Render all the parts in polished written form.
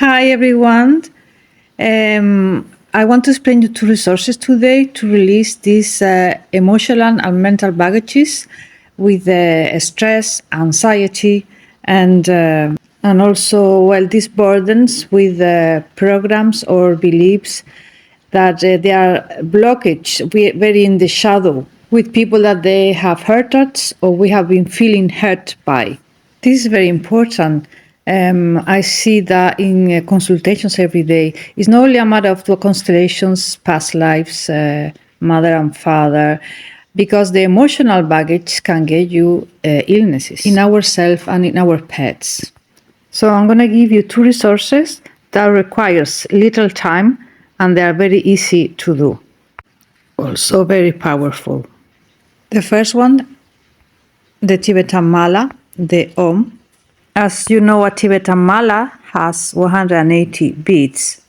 Hi everyone. I want to explain you two resources today to release these emotional and mental baggages with stress, anxiety, and also these burdens with programs or beliefs that they are blockage very in the shadow with people that they have hurt us or we have been feeling hurt by. This is very important. I see that in consultations every day. It's not only a matter of the constellations, past lives, mother and father, because the emotional baggage can get you illnesses in ourselves and in our pets. So I'm going to give you two resources that requires little time and they are very easy to do. Also very powerful. The first one, the Tibetan Mala, the Om. As you know, a Tibetan Mala has 180 beads.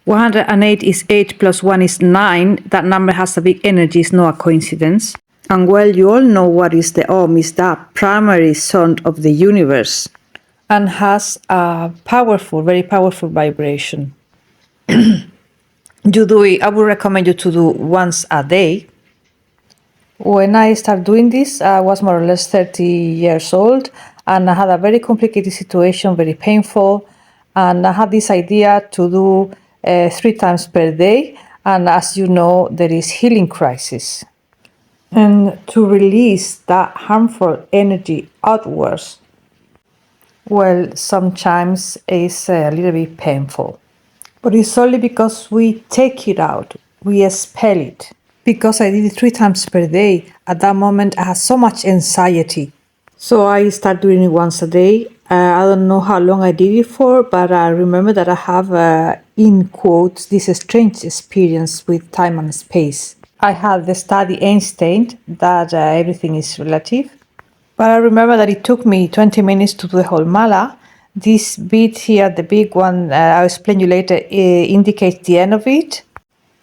108 is 8 plus 1 is 9. That number has a big energy, it's not a coincidence. And you all know what is the Om, is that primary sound of the universe and has a powerful, very powerful vibration. You do it, I would recommend you to do once a day. When I started doing this, I was more or less 30 years old and I had a very complicated situation, very painful. And I had this idea to do 3 times per day. And as you know, there is healing crisis. And to release that harmful energy outwards, sometimes it's a little bit painful. But it's only because we take it out, we expel it. Because I did it 3 times per day, at that moment I had so much anxiety. So I started doing it once a day. I don't know how long I did it for, but I remember that I have, in quotes, this strange experience with time and space. I had the study Einstein that everything is relative. But I remember that it took me 20 minutes to do the whole mala. This bead here, the big one, I'll explain you later, indicates the end of it.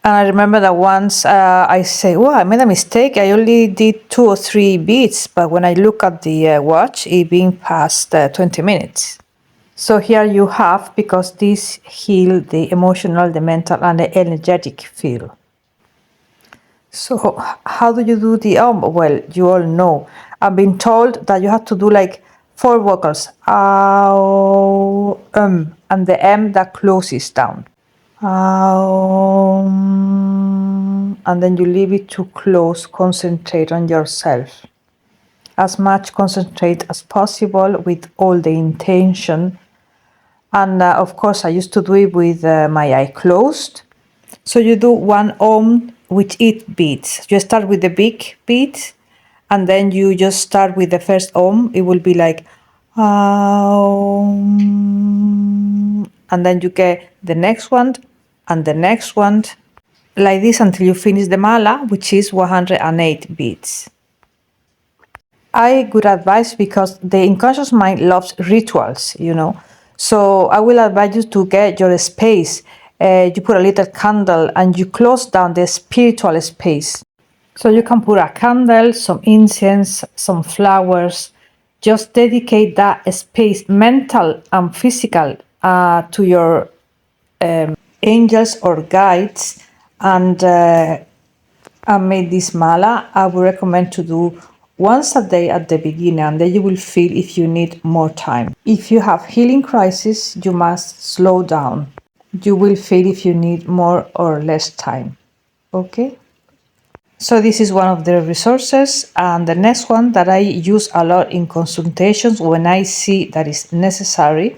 And I remember that once I say, oh, I made a mistake. I only did 2 or 3 beats, but when I look at the watch, it being past 20 minutes. So here you have, because this heal the emotional, the mental, and the energetic field. So how do you do the Om? Well, you all know. I've been told that you have to do like 4 vocals, Ow, and the M that closes down. And then you leave it to close, concentrate on yourself. As much concentrate as possible with all the intention. And of course, I used to do it with my eye closed. So you do 1 Om with 8 beats. You start with the big beat, and then you just start with the first Om. It will be like Om, and then you get the next one and the next one, like this until you finish the mala, which is 108 beats. I would advise, because the unconscious mind loves rituals, So I will advise you to get your space. You put a little candle and you close down the spiritual space. So you can put a candle, some incense, some flowers. Just dedicate that space, mental and physical, to your angels or guides, and made this mala. I would recommend to do once a day at the beginning, and then you will feel if you need more time. If you have healing crisis, you must slow down. You will feel if you need more or less time. Okay? So this is one of the resources, and the next one that I use a lot in consultations when I see that is necessary,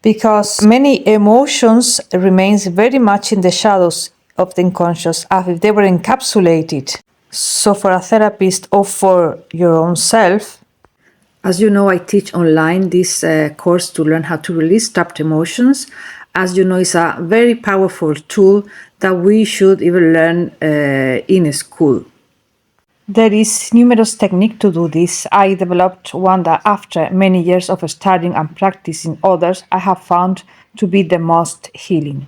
because many emotions remains very much in the shadows of the unconscious as if they were encapsulated. So for a therapist or for your own self, as you know, I teach online this course to learn how to release trapped emotions. As you know, it's a very powerful tool that we should even learn in school. There is numerous techniques to do this. I developed one that after many years of studying and practicing others, I have found to be the most healing.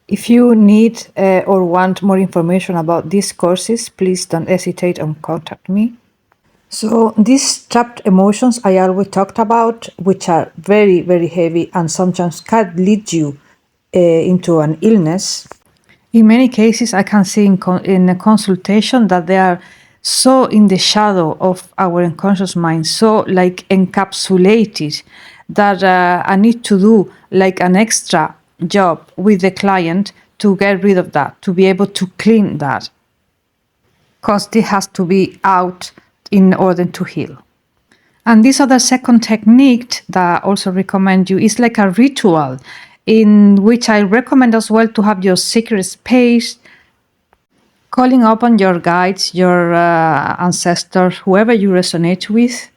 If you need or want more information about these courses, please don't hesitate and contact me. So these trapped emotions I always talked about, which are very, very heavy and sometimes can lead you into an illness. In many cases, I can see in a consultation that they are so in the shadow of our unconscious mind, so like encapsulated, that I need to do like an extra job with the client to get rid of that, to be able to clean that, because it has to be out in order to heal. And this other second technique that I also recommend you is like a ritual in which I recommend as well to have your secret space, calling upon your guides, your ancestors, whoever you resonate with.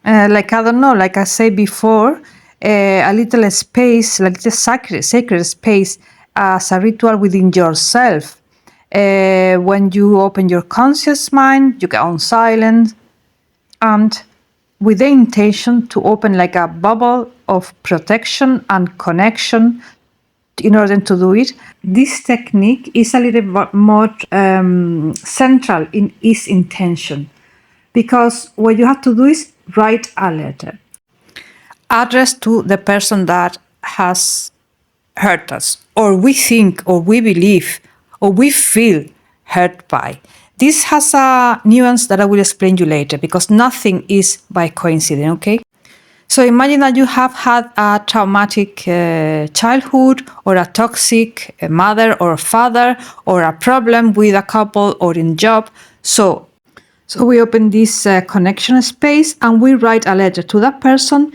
Like, I don't know, like I said before, a little space, like the sacred space as a ritual within yourself. When you open your conscious mind, you get on silent, and with the intention to open like a bubble of protection and connection. In order to do it, this technique is a little bit more central in its intention, because what you have to do is write a letter addressed to the person that has hurt us, or we think, or we believe, or we feel hurt by. This has a nuance that I will explain you later, because nothing is by coincidence, okay? So imagine that you have had a traumatic childhood, or a toxic mother or father, or a problem with a couple or in job. So we open this connection space and we write a letter to that person,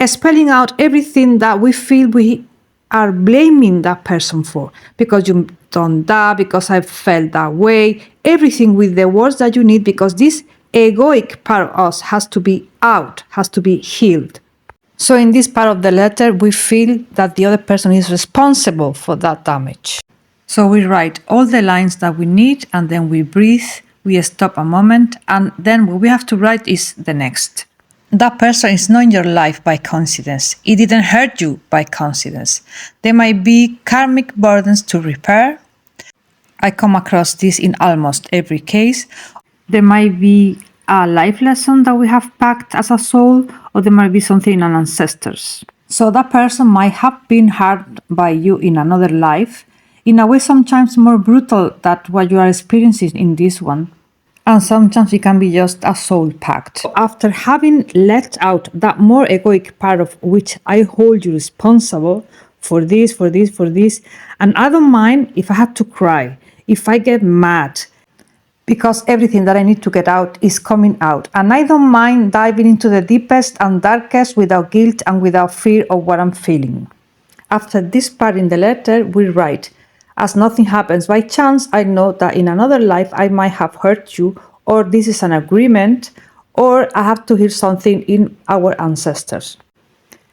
spelling out everything that we feel we are blaming that person for. Because you done that, because I felt that way, everything with the words that you need, because this egoic part of us has to be out, has to be healed. So in this part of the letter, we feel that the other person is responsible for that damage. So we write all the lines that we need, and then we breathe, we stop a moment, and then what we have to write is the next. That person is not in your life by coincidence. It didn't hurt you by coincidence. There might be karmic burdens to repair. I come across this in almost every case. There might be a life lesson that we have packed as a soul, or there might be something in an ancestors. So that person might have been harmed by you in another life, in a way sometimes more brutal than what you are experiencing in this one. And sometimes it can be just a soul pact. After having let out that more egoic part of which I hold you responsible for this, for this, for this, and I don't mind if I have to cry, if I get mad, because everything that I need to get out is coming out. And I don't mind diving into the deepest and darkest without guilt and without fear of what I'm feeling. After this part in the letter, we write, as nothing happens by chance, I know that in another life I might have hurt you, or this is an agreement, or I have to hear something in our ancestors.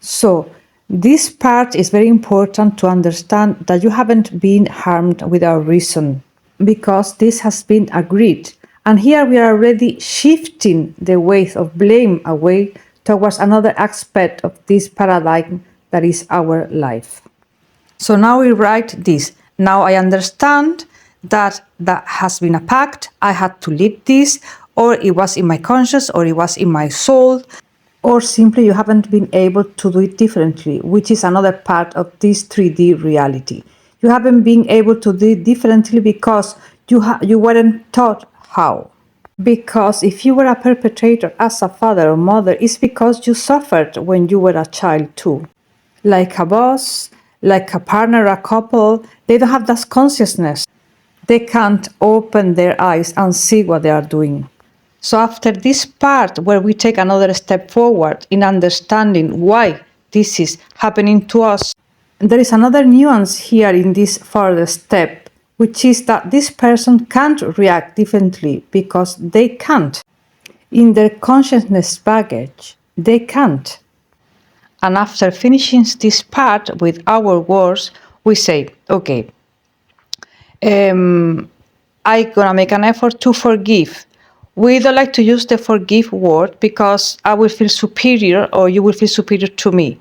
So this part is very important to understand that you haven't been harmed without reason, because this has been agreed. And here we are already shifting the weight of blame away towards another aspect of this paradigm that is our life. So now we write this. Now I understand that has been a pact. I had to live this, or it was in my conscious, or it was in my soul, or simply you haven't been able to do it differently, which is another part of this 3D reality. You haven't been able to do it differently because you weren't taught how. Because if you were a perpetrator as a father or mother, it's because you suffered when you were a child too. Like a boss, like a partner, a couple, they don't have that consciousness. They can't open their eyes and see what they are doing. So after this part where we take another step forward in understanding why this is happening to us, there is another nuance here in this further step, which is that this person can't react differently because they can't. In their consciousness baggage, they can't. And after finishing this part with our words, we say, okay, I'm gonna make an effort to forgive. We don't like to use the forgive word because I will feel superior or you will feel superior to me.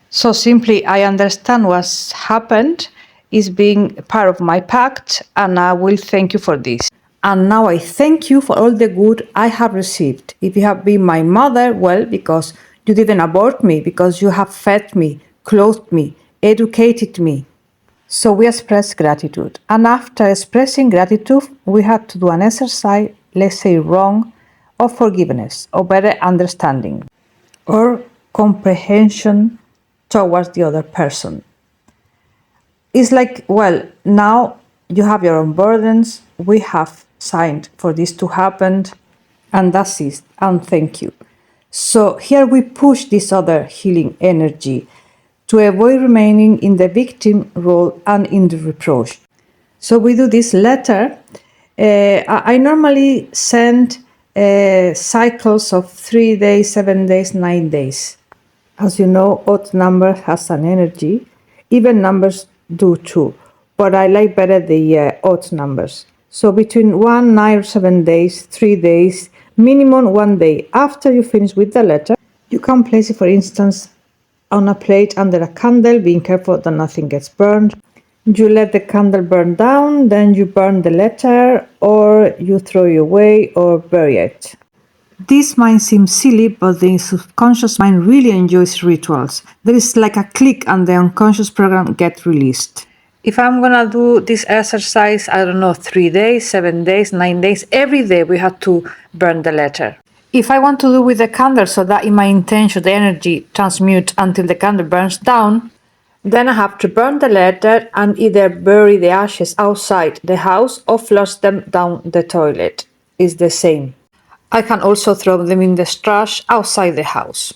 So simply, I understand what's happened is being part of my pact, and I will thank you for this. And now I thank you for all the good I have received. If you have been my mother, well, because you didn't abort me, because you have fed me, clothed me, educated me. So we express gratitude. And after expressing gratitude, we have to do an exercise, let's say wrong, of forgiveness, or better understanding, or comprehension towards the other person. It's like, well, now you have your own burdens. We have signed for this to happen, and that's it. And thank you. So here we push this other healing energy to avoid remaining in the victim role and in the reproach. So we do this letter. I normally send cycles of 3 days, 7 days, 9 days. As you know, odd number has an energy. Even numbers do too. But I like better the odd numbers. So between 1, 9, or 7 days, 3 days, minimum 1 day after you finish with the letter, you can place it, for instance, on a plate under a candle, being careful that nothing gets burned. You let the candle burn down, then you burn the letter, or you throw it away or bury it. This might seem silly, but the subconscious mind really enjoys rituals. There is like a click and the unconscious program gets released. If I'm gonna do this exercise, I don't know, 3 days, 7 days, 9 days, every day we have to burn the letter. If I want to do with the candle so that in my intention the energy transmutes until the candle burns down, then I have to burn the letter and either bury the ashes outside the house or flush them down the toilet. It's the same. I can also throw them in the trash outside the house.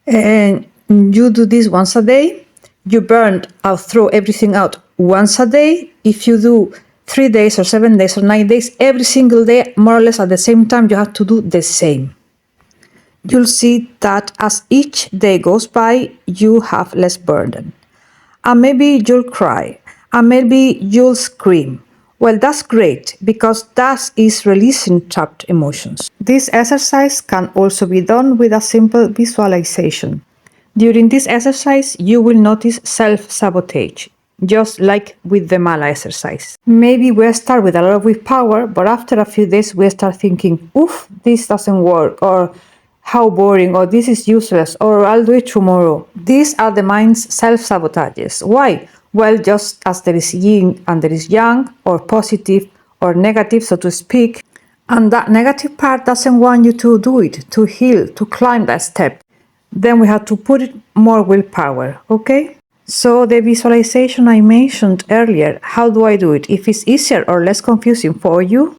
And you do this once a day. You burn or throw everything out once a day. If you do 3 days or 7 days or 9 days, every single day, more or less at the same time, you have to do the same. You'll see that as each day goes by, you have less burden. And maybe you'll cry, and maybe you'll scream. Well, that's great, because that is releasing trapped emotions. This exercise can also be done with a simple visualization. During this exercise, you will notice self-sabotage, just like with the mala exercise. Maybe we start with a lot of willpower, but after a few days we start thinking, oof, this doesn't work, or how boring, or this is useless, or I'll do it tomorrow. These are the mind's self-sabotages. Why? Well, just as there is yin and there is yang, or positive or negative, so to speak, and that negative part doesn't want you to do it, to heal, to climb that step. Then we have to put it more willpower, okay? So the visualization I mentioned earlier, how do I do it? If it's easier or less confusing for you,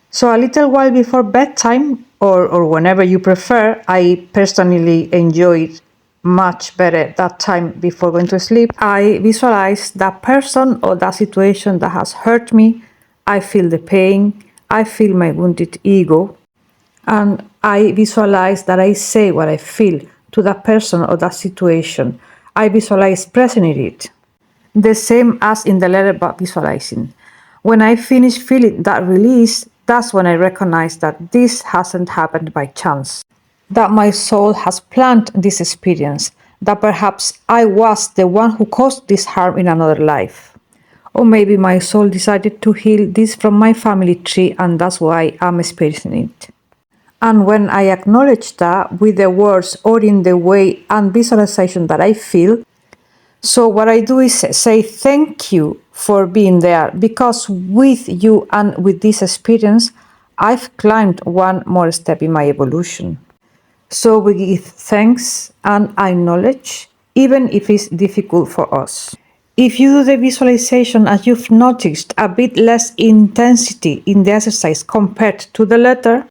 so a little while before bedtime, or whenever you prefer, I personally enjoy it much better that time before going to sleep. I visualize that person or that situation that has hurt me. I feel the pain. I feel my wounded ego. And I visualize that I say what I feel to that person or that situation. I visualize expressing it. The same as in the letter about visualizing. When I finish feeling that release, that's when I recognize that this hasn't happened by chance. That my soul has planned this experience. That perhaps I was the one who caused this harm in another life. Or maybe my soul decided to heal this from my family tree, and that's why I'm experiencing it. And when I acknowledge that with the words or in the way and visualization that I feel, so what I do is say thank you for being there, because with you and with this experience, I've climbed one more step in my evolution. So we give thanks and acknowledge, even if it's difficult for us. If you do the visualization and you've noticed a bit less intensity in the exercise compared to the letter,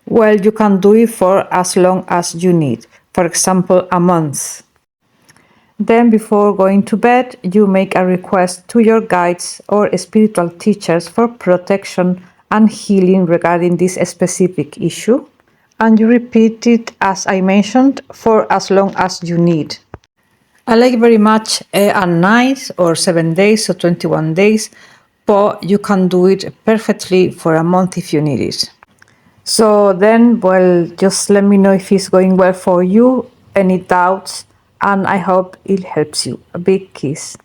well, you can do it for as long as you need, for example, a month. Then before going to bed, you make a request to your guides or spiritual teachers for protection and healing regarding this specific issue. And you repeat it, as I mentioned, for as long as you need. I like very much at night or 7 days or 21 days, but you can do it perfectly for a month if you need it. So then, well, just let me know if it's going well for you, any doubts, and I hope it helps you. A big kiss.